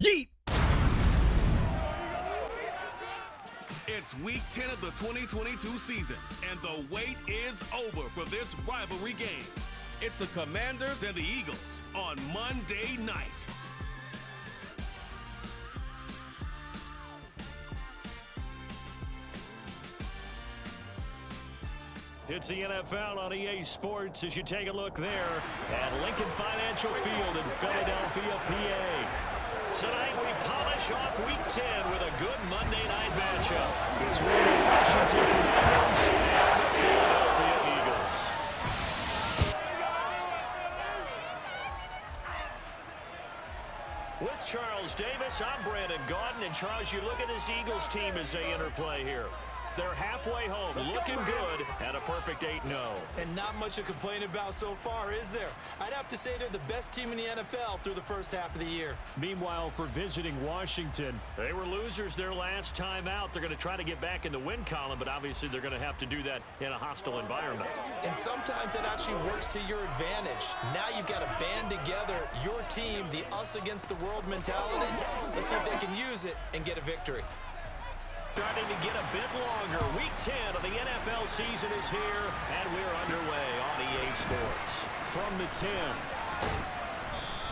Yeet! It's week 10 of the 2022 season, and the wait is over for this rivalry game. It's the Commanders and the Eagles on Monday night. It's the NFL on EA Sports as you take a look there at Lincoln Financial Field in Philadelphia, PA. Tonight we polish off Week 10 with a good Monday night matchup. It's the Washington Commanders and the Philadelphia Eagles. With Charles Davis, I'm Brandon Gaudin. And Charles, you look at this Eagles team as they interplay here. They're halfway home, looking good, and a perfect 8-0. And not much to complain about so far, is there? I'd have to say they're the best team in the NFL through the first half of the year. Meanwhile, for visiting Washington, they were losers their last time out. They're going to try to get back in the win column, but obviously they're going to have to do that in a hostile environment. And sometimes that actually works to your advantage. Now you've got to band together your team, the us against the world mentality. Let's see if they can use it and get a victory. Starting to get a bit longer. Week 10 of the NFL season is here, and we're underway on EA Sports. From the 10.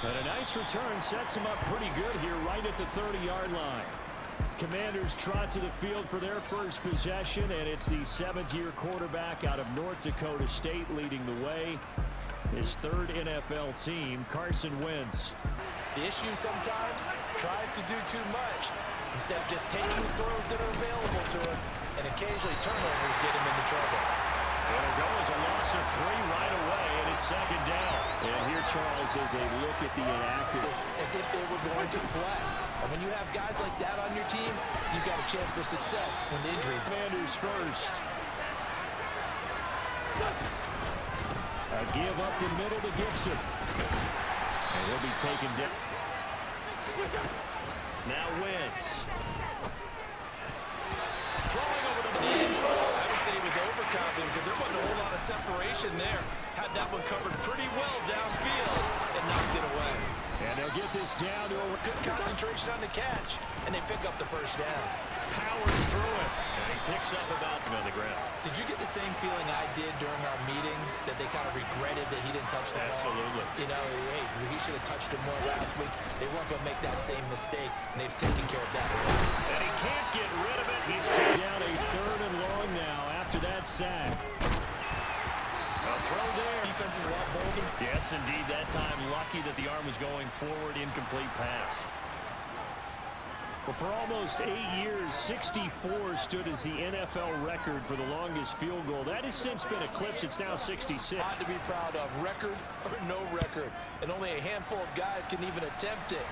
And a nice return sets them up pretty good here right at the 30-yard line. Commanders trot to the field for their first possession, and it's the 7th-year quarterback out of North Dakota State leading the way. His third NFL team, Carson Wentz. The issue sometimes tries to do too much instead of just taking the throws that are available to him, and occasionally turnovers get him into trouble. There goes a loss of 3 right away, and it's second down. And here, Charles, is a look at the inactive. As if they were going to play. And when you have guys like that on your team, you've got a chance for success when the injury. Commanders first. A give up the middle to Gibson. And he'll be taken down. Now Wentz. Throwing over to the end. I would say he was overconfident because there wasn't a whole lot of separation there. Had that one covered pretty well downfield and knocked it away. And they'll get this down to a good concentration on the catch, and they pick up the first down. Powers through it, and he picks up about on the ground. Did you get the same feeling I did during our meetings that they kind of regretted that he didn't touch the ball? Absolutely. You know, hey, he should have touched it more last week. They weren't going to make that same mistake, and they've taken care of that. And he can't get rid of it. He's taken down a 3rd and long now after that sack. A throw there. Defense is a lot bolder. Yes, indeed. That time, lucky that the arm was going forward. Incomplete pass. Well, for almost 8 years, 64 stood as the NFL record for the longest field goal. That has since been eclipsed. It's now 66. Odd to be proud of. Record or no record. And only a handful of guys can even attempt it.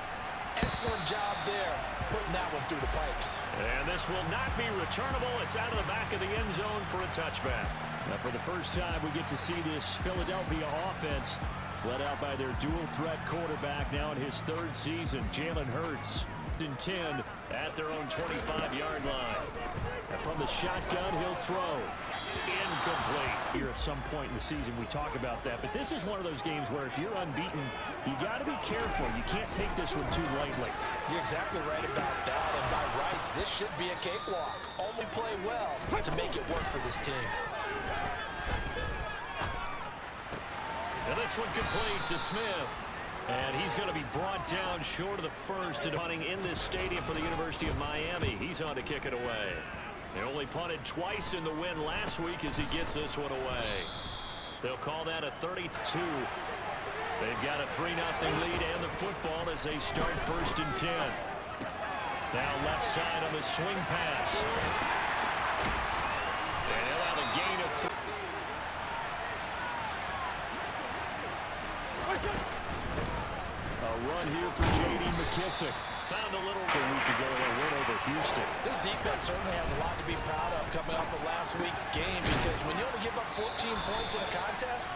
Excellent job there, putting that one through the pipes. And this will not be returnable. It's out of the back of the end zone for a touchback. Now, for the first time, we get to see this Philadelphia offense led out by their dual-threat quarterback now in his 3rd season, Jalen Hurts. In 10 at their own 25-yard line. And from the shotgun, he'll throw. Incomplete. Here at some point in the season, we talk about that. But this is one of those games where if you're unbeaten, you got to be careful. You can't take this one too lightly. You're exactly right about that. And by rights, this should be a cakewalk. Only play well to make it work for this team. And this one complete to Smith. And he's going to be brought down short of the first and punting in this stadium for the University of Miami. He's on to kick it away. They only punted twice in the win last week as he gets this one away. They'll call that a 32. They've got a 3-0 lead and the football as they start 1st and 10. Now left side on the swing pass. And he'll have a gain of 3. A run here for J.D. McKissick. Found a little a week ago in a win over Houston. This defense certainly has a lot to be proud of coming off of last week's game because when you only give up 14 points in a contest,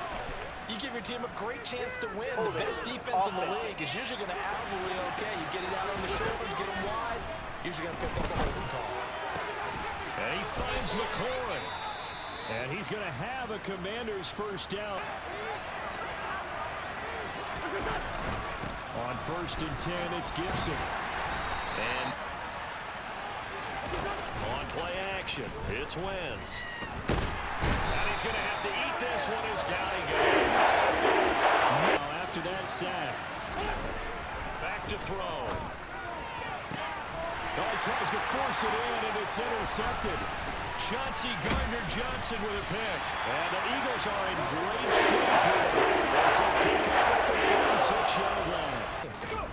you give your team a great chance to win. The best defense in the league is usually going to probably okay. You get it out on the shoulders, get them wide, usually going to pick up a holding call. And he finds McLaurin. And he's going to have a Commander's first down. On 1st and 10, it's Gibson. And on play action, it's Wentz. And he's going to have to eat this one as down he goes. Now after that sack, back to throw. Oh, he tries to force it in, and it's intercepted. Chauncey Gardner-Johnson with a pick. And the Eagles are in great shape here as they take over at the 46-yard line.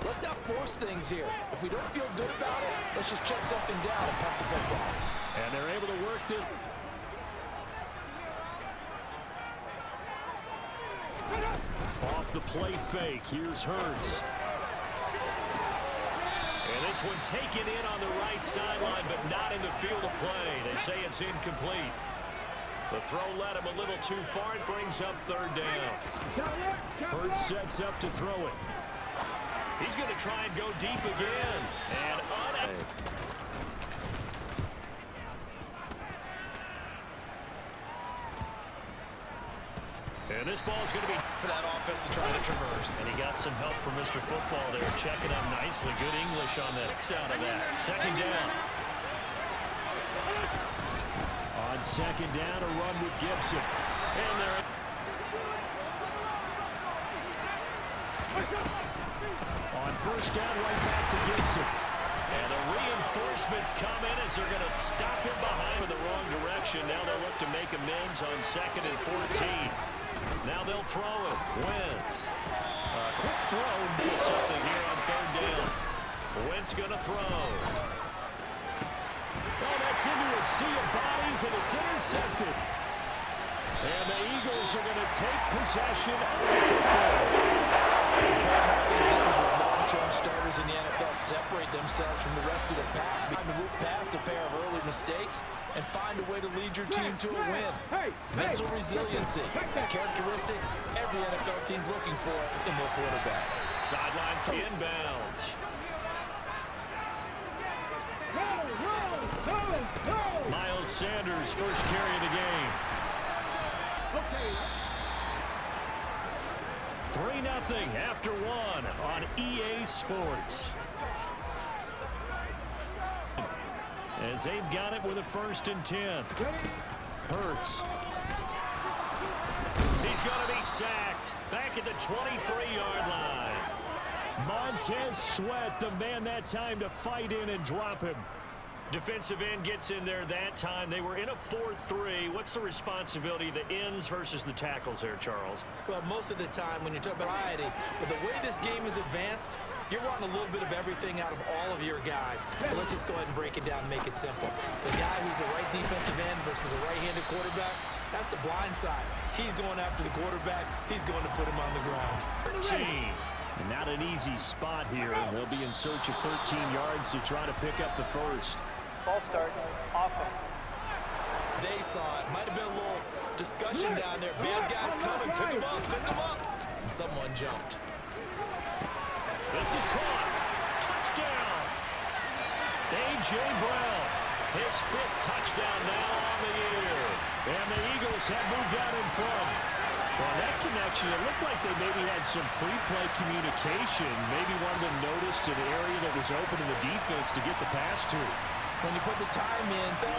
Let's not force things here. If we don't feel good about it, let's just check something down and punt the football. And they're able to work this. Off the play fake, here's Hurts. And this one taken in on the right sideline, but not in the field of play. They say it's incomplete. The throw led him a little too far. It brings up third down. Hurts sets up to throw it. He's going to try and go deep again. And on it. And this ball's going to be For that offense to try to traverse. And he got some help from Mr. Football there, checking up nicely. Good English on that. Out of that. Second down. On second down, a run with Gibson. And there. On first down, right back to Gibson. And the reinforcements come in as they're going to stop him behind in the wrong direction. Now they'll look to make amends on 2nd and 14. Now they'll throw it. Wentz. Quick throw. Do something here on third down. Wentz going to throw. Oh, that's into a sea of bodies, and it's intercepted. And the Eagles are going to take possession of the football. This is where long-term starters in the NFL separate themselves from the rest of the pack. Trying to move past a pair of early mistakes and find a way to lead your team to a win. Mental resiliency, a characteristic every NFL team's looking for in their quarterback. Sideline for inbounds. Miles Sanders, first carry of the game. 3-0 after one on EA Sports. As they've got it with a 1st and 10. Hurts. He's going to be sacked back at the 23-yard line. Montez Sweat, the man that time to fight in and drop him. Defensive end gets in there that time. They were in a 4-3. What's the responsibility, the ends versus the tackles there, Charles? Well, most of the time when you're talking about variety, but the way this game is advanced, you're wanting a little bit of everything out of all of your guys. But let's just go ahead and break it down and make it simple. The guy who's the right defensive end versus a right-handed quarterback, that's the blind side. He's going after the quarterback. He's going to put him on the ground. And not an easy spot here. They'll be in search of 13 yards to try to pick up the first. Ball start, offense. They saw it. Might have been a little discussion down there. Bad guys coming. Pick them up. Pick them up. And someone jumped. This is caught. Touchdown. A.J. Brown. His 5th touchdown now on the year. And the Eagles have moved out in front. Well, that connection, it looked like they maybe had some pre-play communication. Maybe one of them noticed an area that was open in the defense to get the pass to. When you put the time in, so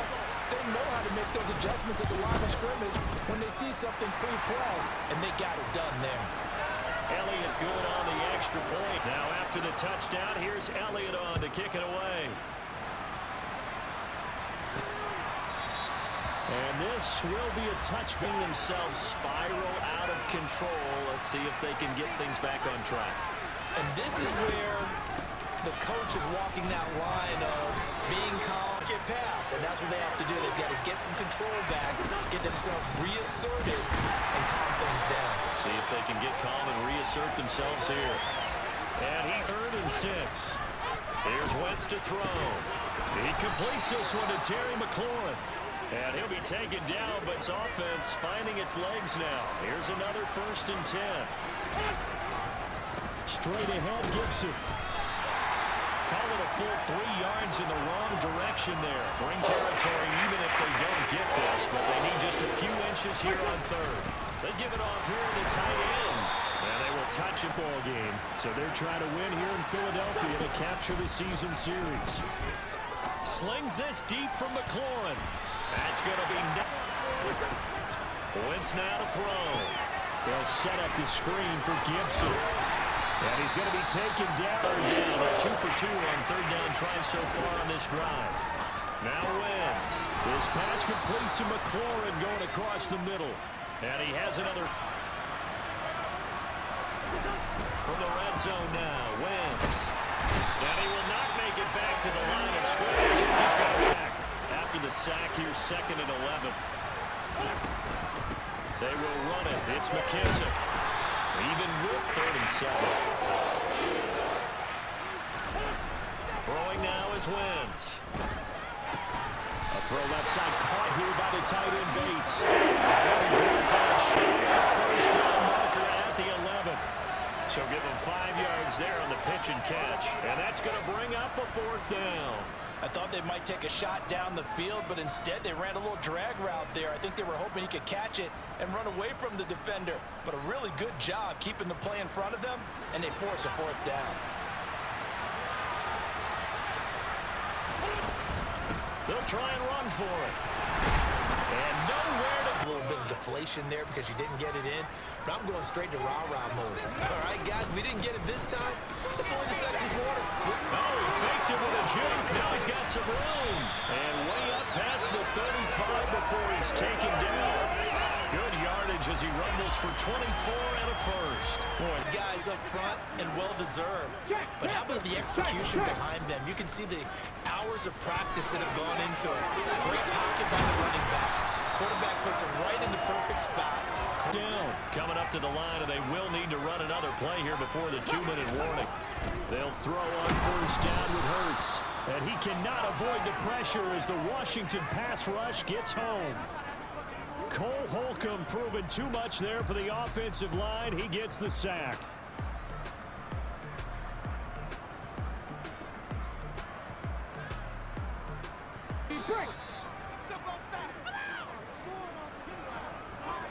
they know how to make those adjustments at the line of scrimmage when they see something pre-play, and they got it done there. Elliott good on the extra point. Now after the touchdown, here's Elliott on to kick it away. And this will be a touch. Being themselves spiral out of control. Let's see if they can get things back on track. And this is where the coach is walking that line of being calm, get past, and that's what they have to do. They've got to get some control back, get themselves reasserted, and calm things down. See if they can get calm and reassert themselves here. And he's 3rd and 6. Here's Wentz to throw. He completes this one to Terry McLaurin. And he'll be taken down, but it's offense finding its legs now. Here's another 1st and 10. Straight ahead, Gibson. Call it a full 3 yards in the wrong direction there. Bring territory even if they don't get this, but they need just a few inches here on 3rd. They give it off here to tight end. And they will touch a ball game. So they're trying to win here in Philadelphia to capture the season series. Slings this deep from McLaurin. That's going to be Wentz now to throw. They'll set up the screen for Gibson. And he's going to be taken down. They're 2 for 2 on third down tries so far on this drive. Now Wentz. This pass complete to McLaurin going across the middle. And he has another. From the red zone now, Wentz. And he will not make it back to the line of scrimmage. He's got it back after the sack here, 2nd and 11. They will run it. It's McKissick. Even with 3rd and 7. Throwing now is Wentz. A throw left side caught here by the tight end Bates. First down marker at the 11. So give him 5 yards there on the pitch and catch. And that's going to bring up a 4th down. I thought they might take a shot down the field, but instead they ran a little drag route there. I think they were hoping he could catch it and run away from the defender. But a really good job keeping the play in front of them, and they force a 4th down. They'll try and run for it. And nowhere to... A little bit of deflation there because you didn't get it in, but I'm going straight to rah-rah mode. All right, guys, we didn't get it this time. It's only the 2nd quarter. Oh, he faked it with a juke. Now he's got some room. And way up past the 35 before he's taken down. Good yardage as he rumbles for 24 and a first. Boy, guys up front and well-deserved. But how about the execution behind them? You can see the hours of practice that have gone into it. Great pocket by the running back. Quarterback puts him right in the perfect spot. Down. Coming up to the line, and they will need to run another play here before the 2-minute warning. They'll throw on first down with Hurts. And he cannot avoid the pressure as the Washington pass rush gets home. Cole Holcomb proving too much there for the offensive line. He gets the sack.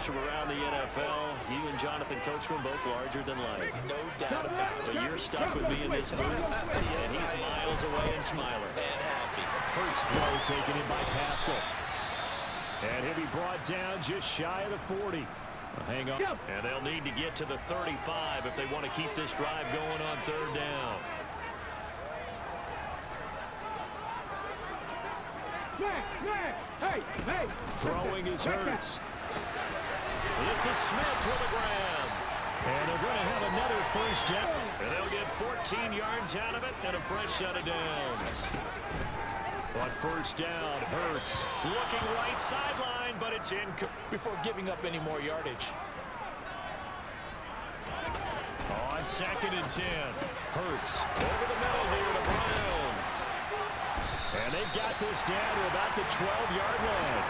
Around the NFL, you and Jonathan Coachman both larger than life. No doubt about it. But you're stuck with me in this booth, and he's miles away and smiling. And happy. Hurts throw taken in by Pascal. And he'll be brought down just shy of the 40. Hang on. And they'll need to get to the 35 if they want to keep this drive going on third down. Throwing is Hurts. This is Smith with a grab. And they're going to have another first down. And they'll get 14 yards out of it and a fresh set of downs. On first down, Hurts looking right sideline, but it's in before giving up any more yardage. On 2nd and 10, Hurts over the middle here to Brown. And they've got this down to about the 12-yard line.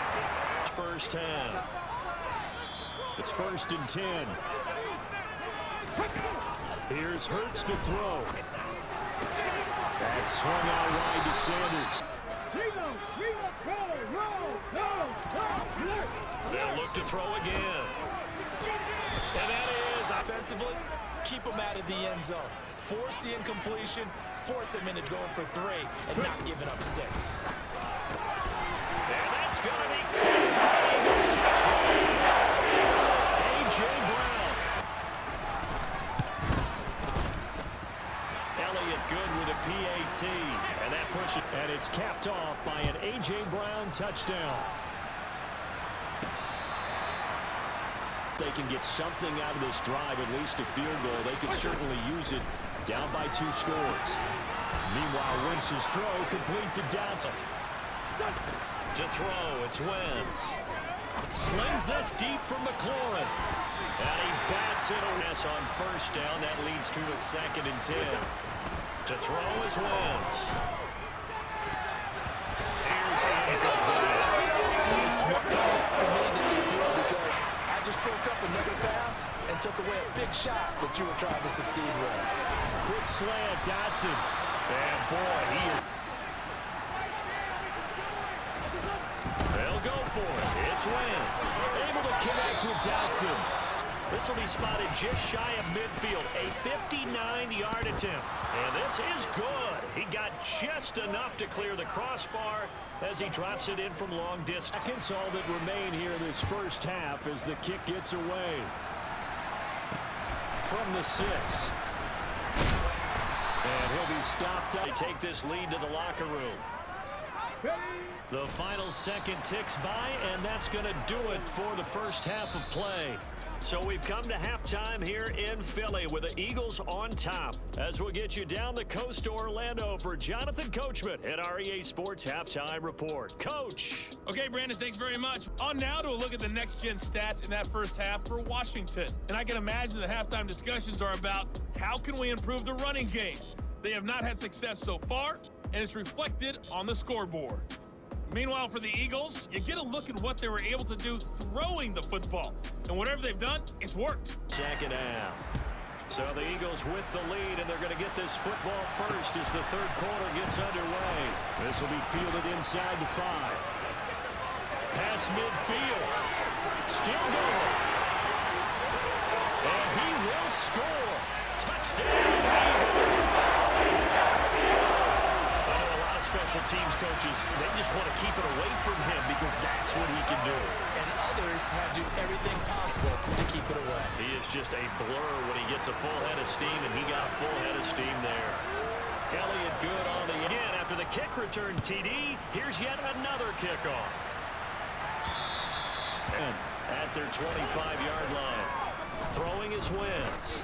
First half. It's 1st and 10. Here's Hurts to throw. That's swung out wide to Sanders. They'll look to throw again. And that is offensively, keep them out of the end zone. Force the incompletion, force them into going for 3, and not giving up 6. And that's going to be Eagles touchdown. A.J. Brown. Elliott good with a PAT. And that pushes. And it's capped off by an A.J. Brown touchdown. They can get something out of this drive, at least a field goal. They could certainly use it down by 2 scores. Meanwhile, Wentz's throw complete to Dotson. To throw, it's Wentz. Slings this deep from McLaurin. And he bats it away on first down. That leads to a 2nd and 10. To throw is Wentz. Here's because I just broke up another pass and took away a big shot that you were trying to succeed with. Quick slant, Dotson. And boy, he is. They'll go for it. It's Wentz. Able to connect with Dotson. This will be spotted just shy of midfield. A 59-yard attempt. And this is good. He got just enough to clear the crossbar as he drops it in from long distance. Seconds all that remain here in this first half as the kick gets away. From the 6. And he'll be stopped up. They take this lead to the locker room. The final second ticks by, and that's going to do it for the first half of play. So we've come to halftime here in Philly with the Eagles on top. As we'll get you down the coast to Orlando for Jonathan Coachman at our EA Sports Halftime Report. Coach. Okay, Brandon, thanks very much. On now to a look at the next-gen stats in that first half for Washington. And I can imagine the halftime discussions are about how can we improve the running game. They have not had success so far, and it's reflected on the scoreboard. Meanwhile, for the Eagles, you get a look at what they were able to do throwing the football. And whatever they've done, it's worked. Second half. So the Eagles with the lead, and they're going to get this football first as the third quarter gets underway. This will be fielded inside the 5. Pass midfield. Still going. And he will score. Touchdown, Eagles. Special teams coaches, they just want to keep it away from him because that's what he can do. And others have to do everything possible to keep it away. He is just a blur when he gets a full head of steam, and he got a full head of steam there. Elliott good on the again after the kick return TD. Here's yet another kickoff. And at their 25-yard line. Throwing his Wentz.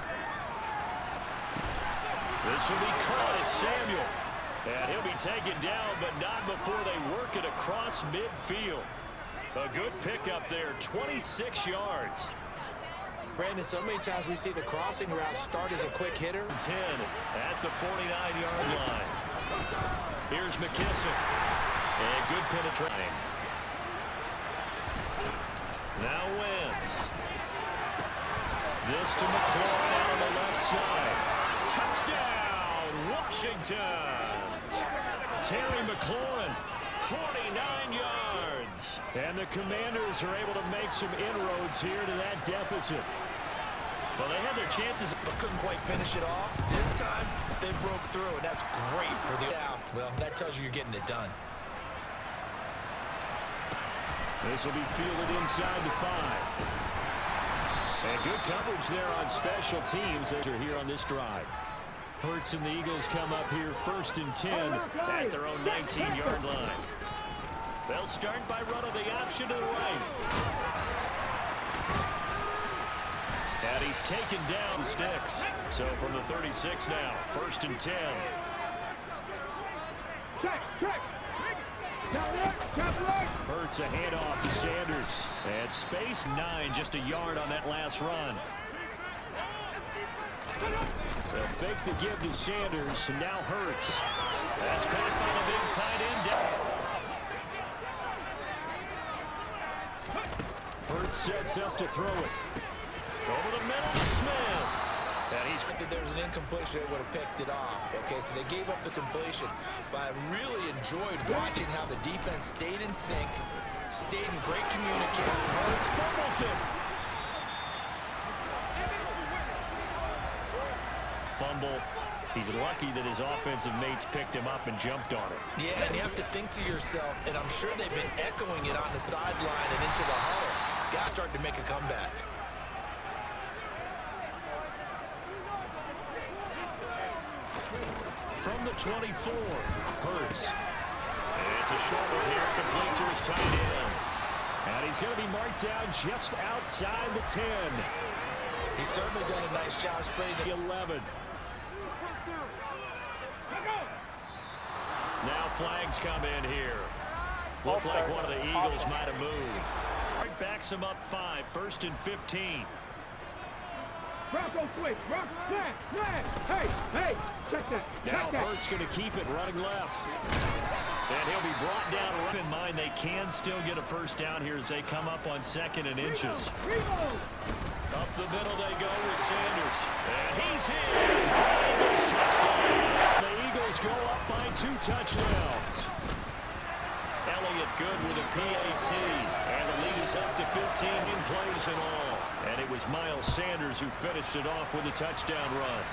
This will be caught. It's Samuel. And he'll be taken down, but not before they work it across midfield. A good pickup there, 26 yards. Brandon, so many times we see the crossing route start as a quick hitter. 10 at the 49-yard line. Here's McKissick. And good penetration. Now Wentz. This to McLaurin out on the left side. Touchdown, Washington. Terry McLaurin, 49 yards. And the Commanders are able to make some inroads here to that deficit. Well, they had their chances, but couldn't quite finish it off. This time, they broke through, and that's great for the down. Well, that tells you you're getting it done. This will be fielded inside the 5. And good coverage there on special teams as they're here on this drive. Hurts and the Eagles come up here 1st and 10 at their own 19-yard line. They'll start by running the option to the right. And he's taken down the sticks. So from the 36 now, 1st and 10. Hurts a handoff to Sanders. And space 9, just a yard on that last run. They'll fake the give to Sanders, and now Hurts. That's caught by the big tight end. Hurts sets up to throw it. Over the middle to Smith. And he's... There's an incompletion that would have picked it off. Okay, so they gave up the completion. But I really enjoyed watching how the defense stayed in sync, stayed in great communication. Hurts fumbles it. Fumble. He's lucky that his offensive mates picked him up and jumped on it. Yeah, and you have to think to yourself, and I'm sure they've been echoing it on the sideline and into the huddle. Guys starting to make a comeback. From the 24, Hurts. And it's a short one here, complete to his tight end. And he's going to be marked down just outside the 10. He's certainly done a nice job spreading the 11. Now flags come in here. Looked like one of the Eagles might have moved. Right backs him up 5, 1st and 15. Bronco switch, hey, check that. Now Hurts going to keep it running left. And he'll be brought down. Keep in mind they can still get a first down here as they come up on 2nd and inches. Up the middle they go with Sanders. And he's in. Eagles touchdown. The Eagles go up by 2 touchdowns. Elliott good with a PAT. And the lead is up to 15 in plays and all. And it was Miles Sanders who finished it off with a touchdown run.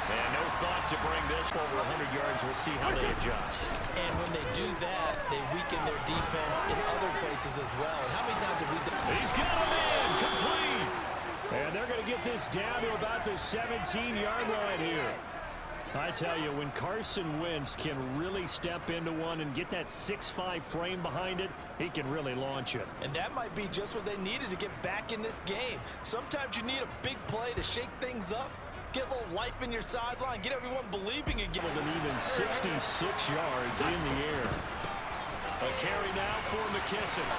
And no thought to bring this over 100 yards. We'll see how they adjust. And when they do that, they weaken their defense in other places as well. And how many times have we done? He's got him in, complete. And they're going to get this down to about the 17-yard line here. I tell you, when Carson Wentz can really step into one and get that 6'5" frame behind it, he can really launch it. And that might be just what they needed to get back in this game. Sometimes you need a big play to shake things up. Get a little life in your sideline. Get everyone believing again. With an even 66 yards in the air. A carry now for McKissick.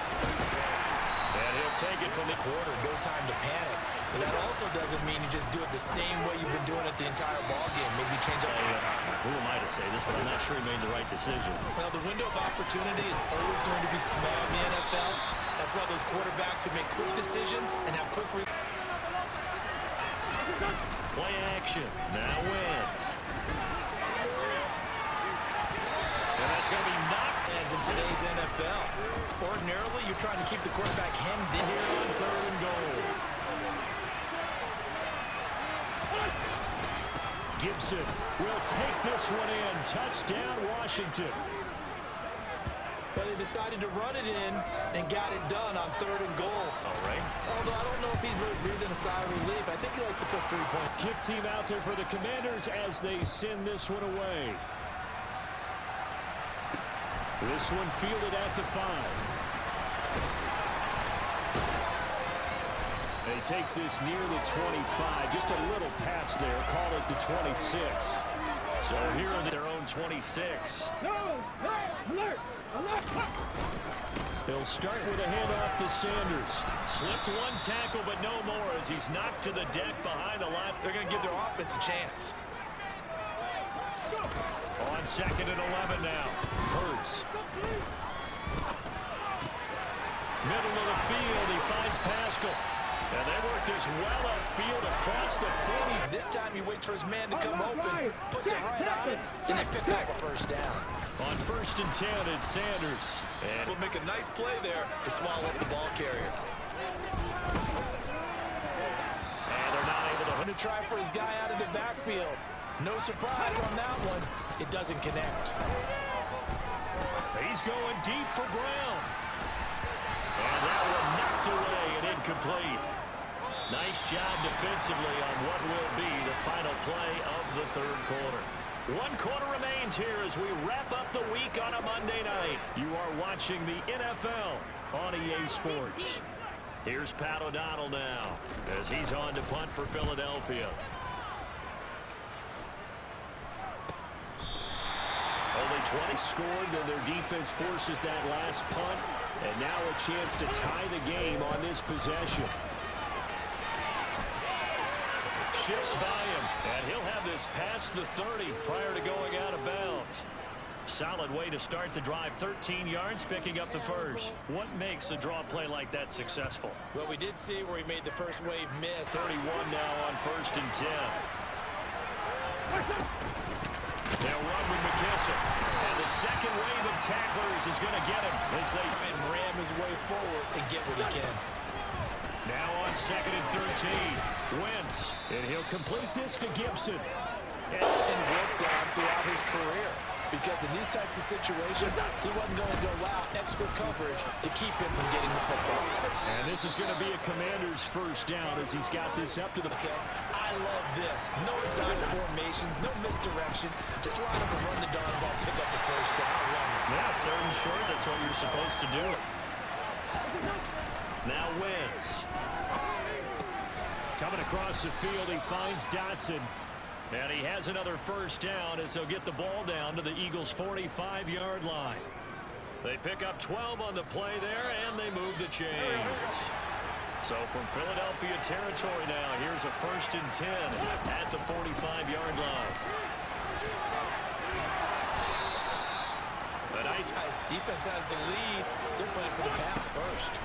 And he'll take it from the quarter. No time to panic. But that also doesn't mean you just do it the same way you've been doing it the entire ball game. Maybe change up. Who am I to say this, but I'm not sure he made the right decision. Well, the window of opportunity is always going to be small in the NFL. That's why those quarterbacks who make quick decisions and have quick play action. Now Wentz. And that's going to be knocked in today's NFL. Ordinarily, you're trying to keep the quarterback hemmed in here on 3rd and goal. Gibson will take this one in. Touchdown, Washington. But they decided to run it in and got it done on 3rd and goal. All right. Although I don't know if he's really breathing a sigh of relief. I think he likes to put 3 points. Kick team out there for the Commanders as they send this one away. This one fielded at the 5. He takes this near the 25. Just a little pass there. Call it the 26. So here on their own 26. Alert! They'll start with a handoff to Sanders. Slipped one tackle, but no more as he's knocked to the deck behind the line. They're going to give their offense a chance. On 2nd and 11 now. Hurts. Middle of the field. He finds Pascal. And they work this well upfield across the 40. This time he waits for his man to come open, puts it right on it, and they pick up a first down. On 1st and 10, it's Sanders. And will make a nice play there to swallow up the ball carrier. And they're not able to try for his guy out of the backfield. No surprise on that one. It doesn't connect. He's going deep for Brown. And that one knocked away and incomplete. Nice job defensively on what will be the final play of the 3rd quarter. 1 quarter remains here as we wrap up the week on a Monday night. You are watching the NFL on EA Sports. Here's Pat O'Donnell now as he's on to punt for Philadelphia. Only 20 scored, and their defense forces that last punt. And now a chance to tie the game on this possession. Shifts by him, and he'll have this past the 30 prior to going out of bounds. Solid way to start the drive. 13 yards, picking up the first. What makes a draw play like that successful? Well, we did see where he made the first wave miss. 31 now on 1st and 10. They'll run with McKissick. And the second wave of tacklers is going to get him as they ram his way forward and get what he can. Now on 2nd and 13. Wentz. And he'll complete this to Gibson. And worked on throughout his career. Because in these types of situations, he wasn't going to go out extra coverage to keep him from getting the football. And this is going to be a Commander's first down as he's got this up to the... Okay, I love this. No exotic formations, no misdirection. Just line up and run the darn ball, pick up the first down. I love it. Yeah, 3rd and short, that's what you're supposed to do. Now Wentz. Coming across the field, he finds Dotson. And he has another first down as they'll get the ball down to the Eagles' 45-yard line. They pick up 12 on the play there, and they move the chains. So from Philadelphia territory now, here's a 1st and 10 at the 45-yard line. A nice defense has the lead. They're playing for the pass first.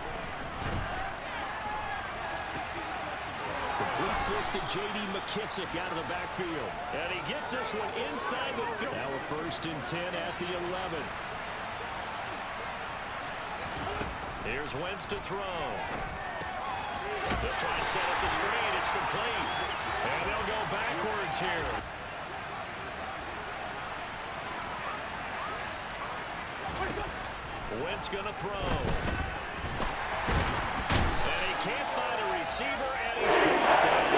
Completes this to J.D. McKissick out of the backfield. And he gets this one inside the field. Now a 1st and 10 at the 11. Here's Wentz to throw. They'll try to set up the screen. It's complete. And they'll go backwards here. Wentz going to throw. And he can't find a receiver, and he's brought down.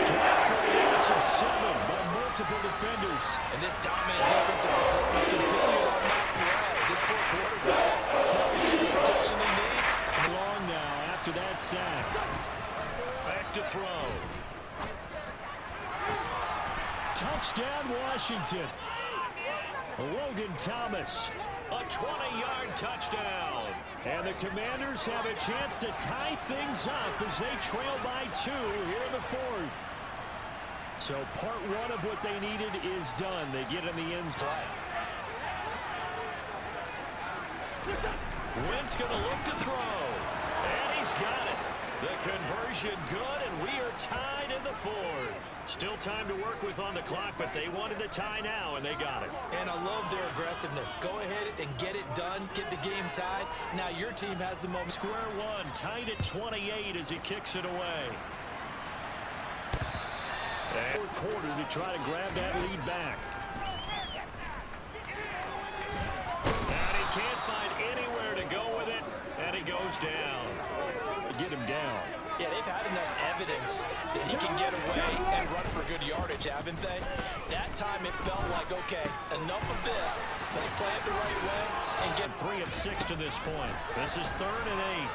Drop for a loss of 7 by multiple defenders. And this dominant defensive performance continued on that play. This poor quarterback, it's not receiving the protection he needs. Long now after that sack. Back to throw. Touchdown, Washington. Logan Thomas, a 20-yard touchdown. And the Commanders have a chance to tie things up as they trail by 2 here in the 4th. So part 1 of what they needed is done. They get in the end zone. Wentz going to look to throw. And he's got it. The conversion good, and we are tied in the 4th. Still time to work with on the clock, but they wanted the tie now, and they got it. And I love their aggressiveness. Go ahead and get it done. Get the game tied. Now your team has the moment. Square one, tied at 28 as he kicks it away. And 4th quarter to try to grab that lead back. And he can't find anywhere to go with it, and he goes down. Get him down. Yeah, they've had enough evidence that he can get away and run for good yardage, haven't they? That time it felt like, okay, enough of this. Let's play it the right way and get 3 of 6 to this point. This is 3rd and 8.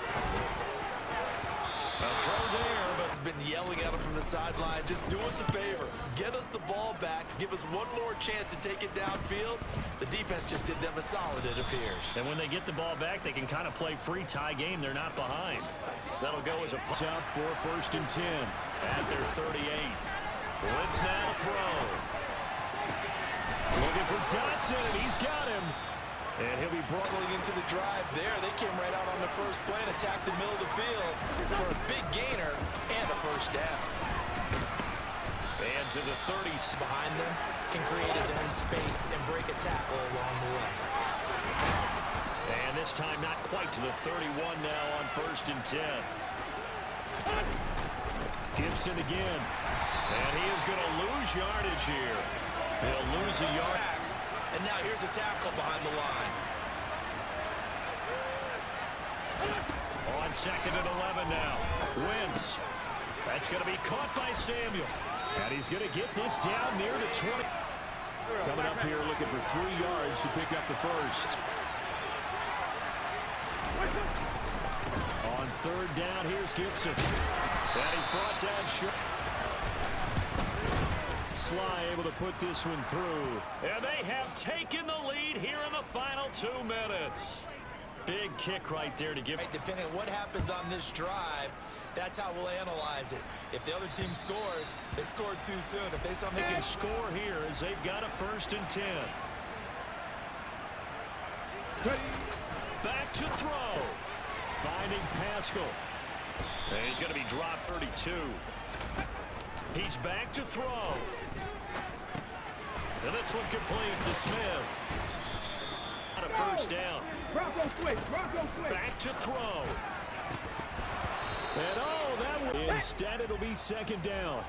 A throw there, but it's been yelling at him from the sideline. Just do us a favor. Get us the ball back. Give us one more chance to take it downfield. The defense just did them a solid, it appears. And when they get the ball back, they can kind of play free tie game. They're not behind. That'll go as a punt out for 1st and 10 at their 38. Wentz now to throw. Looking for Dotson, and he's got him. And he'll be brought into the drive there. They came right out on the first play and attacked the middle of the field for a big gainer and a 1st down. And to the 30s behind them, can create his own space and break a tackle along the way. And this time not quite to the 31 now on 1st and 10. Gibson again. And he is going to lose yardage here. He'll lose a yard. And now here's a tackle behind the line. On 2nd and 11 now. Wentz. That's going to be caught by Samuel. And he's going to get this down near to 20. Coming up here looking for 3 yards to pick up the 1st. On 3rd down, here's Gibson. And he's brought down short. Sly able to put this one through. And they have taken the lead here in the final 2 minutes. Big kick right there to give. Depending on what happens on this drive, that's how we'll analyze it. If the other team scores, they scored too soon. If they somehow can score here as they've got a 1st and 10. Back to throw. Finding Pascal. And he's going to be dropped 32. He's back to throw. And this one complete to Smith. On a 1st down. Bronco quick. Back to throw. And that will. Instead, it'll be 2nd down.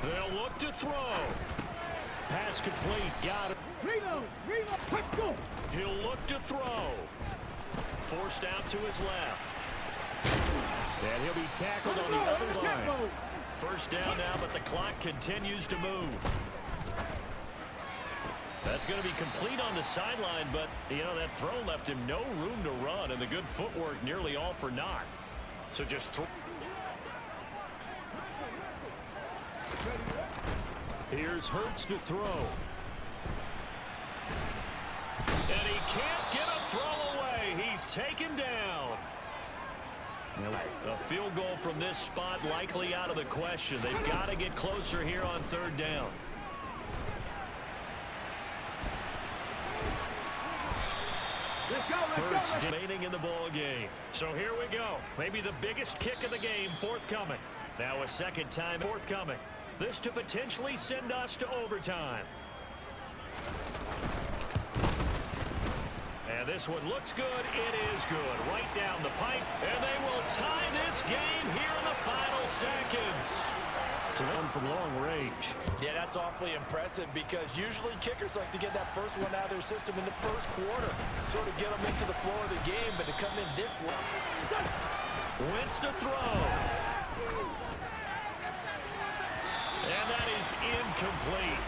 They'll look to throw. Pass complete. Got it. Reload. Let's go. He'll look to throw. Forced out to his left. And he'll be tackled on the other line. 1st down now, but the clock continues to move. That's going to be complete on the sideline, but, that throw left him no room to run, and the good footwork nearly all for naught. So just throw. Here's Hurts to throw. And he can't get a throw away. He's taken down. A field goal from this spot likely out of the question. They've got to get closer here on 3rd down. Hurts remaining in the ball game. So here we go. Maybe the biggest kick of the game forthcoming. Now a 2nd time forthcoming. This to potentially send us to overtime. And this one looks good. It is good. Right down the pipe. And they will tie this game here in the final seconds. It's one from long range. Yeah, that's awfully impressive because usually kickers like to get that first one out of their system in the first quarter. Sort of get them into the flow of the game, but to come in this long. Wentz to throw. And that is incomplete.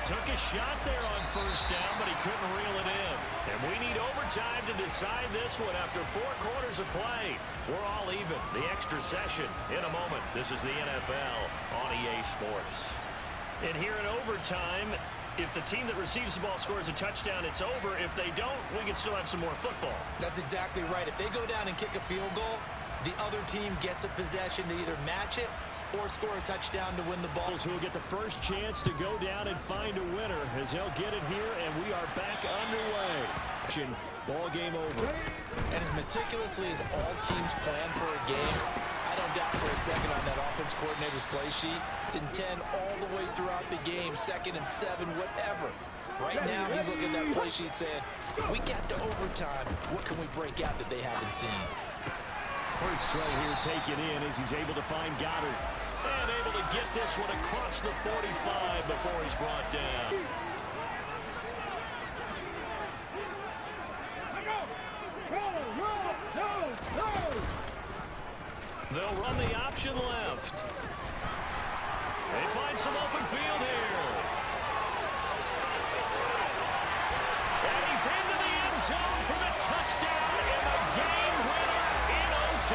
Took a shot there on first down, but he couldn't reel it in. And we need overtime to decide this one after 4 quarters of play. We're all even. The extra session in a moment. This is the NFL on EA Sports. And here in overtime, if the team that receives the ball scores a touchdown, it's over. If they don't, we can still have some more football. That's exactly right. If they go down and kick a field goal, the other team gets a possession to either match it or score a touchdown to win the ball. Who will get the first chance to go down and find a winner as they'll get it here, and we are back underway. Ball game over. And as meticulously as all teams plan for a game, I don't doubt for a second on that offense coordinator's play sheet, to 10 all the way throughout the game, 2nd and 7, whatever. Right now, he's looking at that play sheet saying, if we get to overtime, what can we break out that they haven't seen? Hurts right here taken in as he's able to find Goddard. And able to get this one across the 45 before he's brought down. They'll run the option left. They find some open field here. And he's into the end zone for the touchdown and the game winner in OT.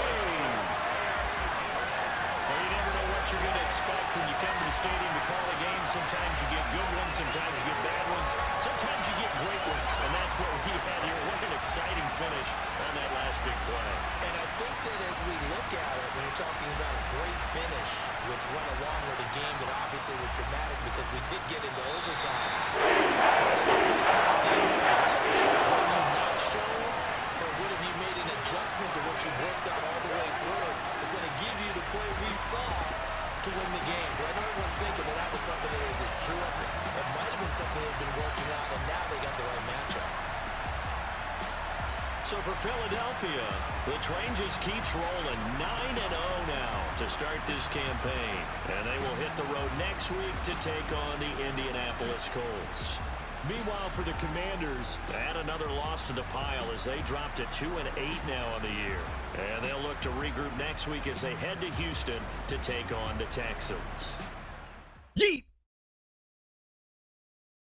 Well, you never know what you're going to expect when you come to the stadium to call a game. Sometimes you get good ones, sometimes you get bad ones, sometimes you get great ones. And that's what we had here. What an exciting finish on that last big play. And I think that as we look at it, when you're talking about a great finish, which went along with a game that obviously was dramatic because we did get into overtime. Would you not show, or would have you made an adjustment to what you've worked on all the way through? It's going to give you the play we saw to win the game. But I know everyone's thinking that was something that they just drew up. It might have been something they've been working on, and now they got the right matchup. So for Philadelphia, the train just keeps rolling 9-0 now to start this campaign. And they will hit the road next week to take on the Indianapolis Colts. Meanwhile, for the Commanders, add another loss to the pile as they drop to 2-8 now on the year. And they'll look to regroup next week as they head to Houston to take on the Texans. Yeet!